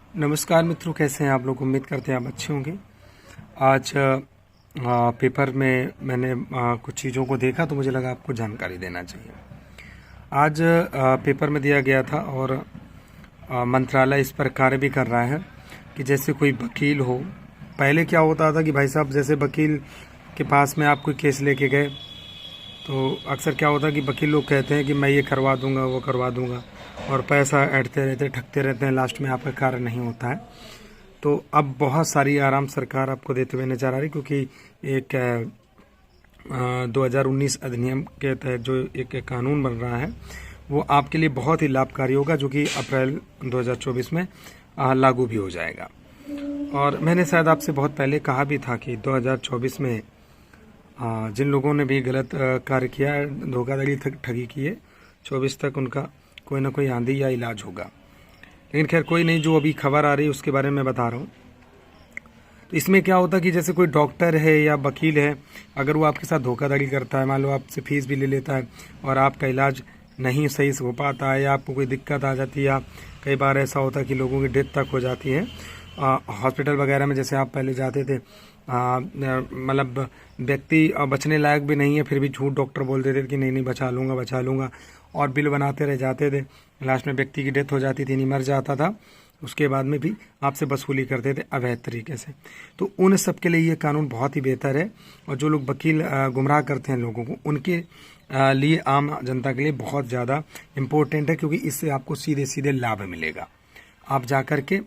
नमस्कार मित्रों, कैसे हैं आप लोग। उम्मीद करते हैं आप अच्छे होंगे। आज पेपर में मैंने कुछ चीज़ों को देखा तो मुझे लगा आपको जानकारी देना चाहिए। आज पेपर में दिया गया था और मंत्रालय इस पर कार्य भी कर रहा है कि जैसे कोई वकील हो। पहले क्या होता था कि भाई साहब जैसे वकील के पास में आप कोई केस लेके गए तो अक्सर क्या होता है कि वकील लोग कहते हैं कि मैं ये करवा दूंगा, वो करवा दूंगा, और पैसा ऐंठते रहते, ठगते रहते हैं, लास्ट में आपका कार्य नहीं होता है। तो अब बहुत सारी आराम सरकार आपको देते हुए नजर आ रही, क्योंकि एक 2019 अधिनियम के तहत जो एक कानून बन रहा है वो आपके लिए बहुत ही लाभकारी होगा, जो कि अप्रैल 2024 में लागू भी हो जाएगा। और मैंने शायद आपसे बहुत पहले कहा भी था कि 2024 में जिन लोगों ने भी गलत कार्य किया है, धोखाधड़ी ठगी की है, 24 तक उनका कोई ना कोई आंधी या इलाज होगा। लेकिन खैर कोई नहीं, जो अभी खबर आ रही है उसके बारे में बता रहा हूँ। तो इसमें क्या होता है कि जैसे कोई डॉक्टर है या वकील है, अगर वो आपके साथ धोखाधड़ी करता है, मान लो आपसे फीस भी ले लेता है और आपका इलाज नहीं सही से हो पाता है या आपको कोई दिक्कत आ जाती है, या कई बार ऐसा होता है कि लोगों की डेथ तक हो जाती है हॉस्पिटल वगैरह में। जैसे आप पहले जाते थे, मतलब व्यक्ति बचने लायक भी नहीं है, फिर भी झूठ डॉक्टर बोल देते थे कि नहीं नहीं बचा लूँगा, और बिल बनाते रह जाते थे। लास्ट में व्यक्ति की डेथ हो जाती थी, नहीं मर जाता था, उसके बाद में भी आपसे वसूली करते थे अवैध तरीके से। तो उन सब के लिए ये कानून बहुत ही बेहतर है, और जो लोग वकील गुमराह करते हैं लोगों को, उनके लिए, आम जनता के लिए बहुत ज़्यादा इम्पोर्टेंट है, क्योंकि इससे आपको सीधे सीधे लाभ मिलेगा। आप जा कर के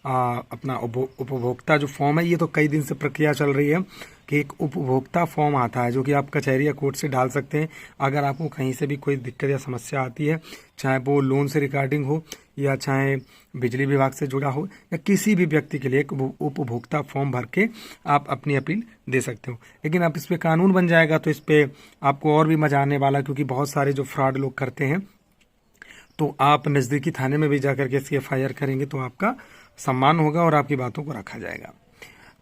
अपना उपभोक्ता जो फॉर्म है, ये तो कई दिन से प्रक्रिया चल रही है कि एक उपभोक्ता फॉर्म आता है जो कि आप कचहरी या कोर्ट से डाल सकते हैं। अगर आपको कहीं से भी कोई दिक्कत या समस्या आती है, चाहे वो लोन से रिगार्डिंग हो या चाहे बिजली विभाग से जुड़ा हो, या किसी भी व्यक्ति के लिए एक उपभोक्ता फॉर्म भर के आप अपनी अपील दे सकते हो। लेकिन अब इस पर कानून बन जाएगा तो इस पर आपको और भी मजा आने वाला, क्योंकि बहुत सारे जो फ्रॉड लोग करते हैं, तो आप नज़दीकी थाने में भी जाकर के इसकी FIR करेंगे तो आपका सम्मान होगा और आपकी बातों को रखा जाएगा।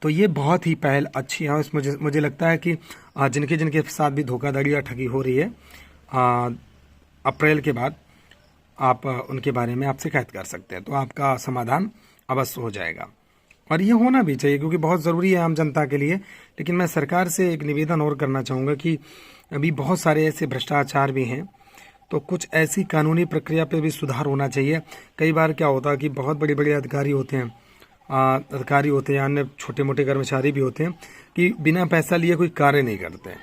तो ये बहुत ही पहल अच्छी है। मुझे लगता है कि जिनके जिनके साथ भी धोखाधड़ी या ठगी हो रही है, अप्रैल के बाद आप उनके बारे में आप शिकायत कर सकते हैं, तो आपका समाधान अवश्य हो जाएगा। और ये होना भी चाहिए, क्योंकि बहुत ज़रूरी है आम जनता के लिए। लेकिन मैं सरकार से एक निवेदन और करना चाहूँगा कि अभी बहुत सारे ऐसे भ्रष्टाचार भी हैं, तो कुछ ऐसी कानूनी प्रक्रिया पे भी सुधार होना चाहिए। कई बार क्या होता है कि बहुत बड़े बड़े अधिकारी होते हैं, अन्य छोटे मोटे कर्मचारी भी होते हैं, कि बिना पैसा लिए कोई कार्य नहीं करते हैं।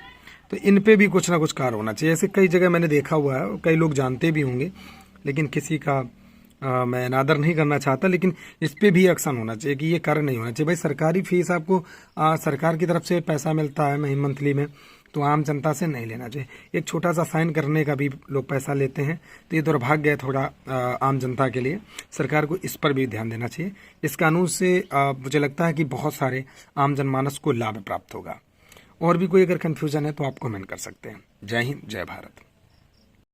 तो इन पे भी कुछ ना कुछ कार्य होना चाहिए। ऐसे कई जगह मैंने देखा हुआ है, कई लोग जानते भी होंगे, लेकिन किसी का मैं अनादर नहीं करना चाहता, लेकिन इस पे भी एक्शन होना चाहिए कि ये कार्य नहीं होना चाहिए। भाई सरकारी फीस आपको सरकार की तरफ से पैसा मिलता है मंथली में, तो आम जनता से नहीं लेना चाहिए। एक छोटा सा साइन करने का भी लोग पैसा लेते हैं, तो ये दुर्भाग्य है थोड़ा आम जनता के लिए। सरकार को इस पर भी ध्यान देना चाहिए। इस कानून से मुझे लगता है कि बहुत सारे आम जनमानस को लाभ प्राप्त होगा। और भी कोई अगर कन्फ्यूजन है तो आप कमेंट कर सकते हैं। जय हिंद, जय भारत।